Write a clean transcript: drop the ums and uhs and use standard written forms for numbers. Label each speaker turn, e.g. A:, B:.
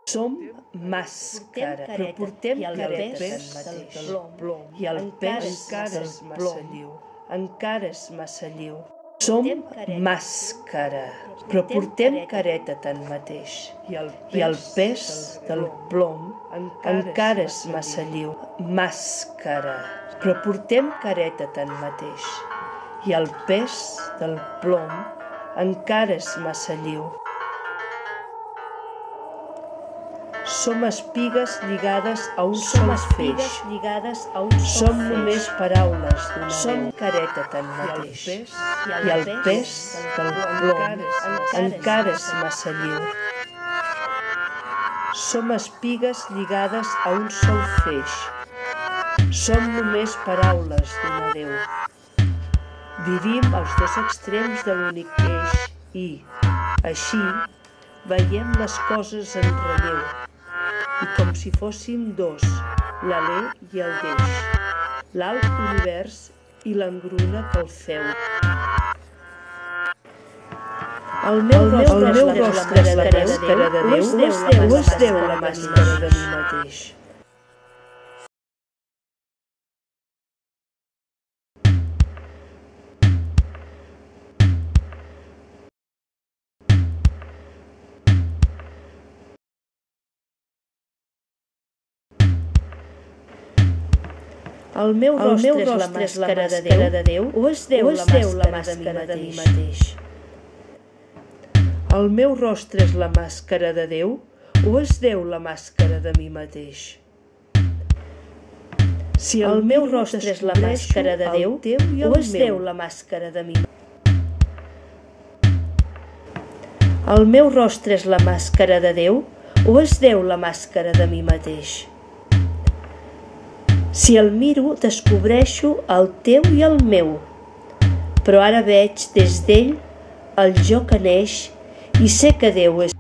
A: Som màscara, però portem caretes del plom, i el pes del plom encara és massa lleu. Som màscara, però portem careta tanmateix, i el pes del plom encara és massa lleu. Màscara, però portem careta tanmateix, i el pes del plom encara és massa lleu. Som espigues lligades a un sol feix. Som només paraules d'una veu. Som careta tanmateix. I el pes del plom encara és massa lleu. Som espigues lligades a un sol feix. Som només paraules d'una veu. Vivim als dos extrems de l'únic eix i, així, veiem les coses en relleu. I com si fóssim dos, l'alè i el deix, l'alt univers i l'engruna que el feu. El meu rostre és la màscara de Déu o és Déu la màscara de mi mateix? El meu rostre és la màscara de Déu o és Déu la màscara de mi mateix? El meu rostre és la màscara de Déu o és Déu la màscara de mi mateix? Si el meu rostre és la màscara de Déu o és Déu la màscara de mi mateix? El meu rostre és la màscara de Déu o és Déu la màscara de mi mateix? Si el miro, descobreixo el teu i el meu, però ara veig des d'ell el jo que neix i sé que Déu és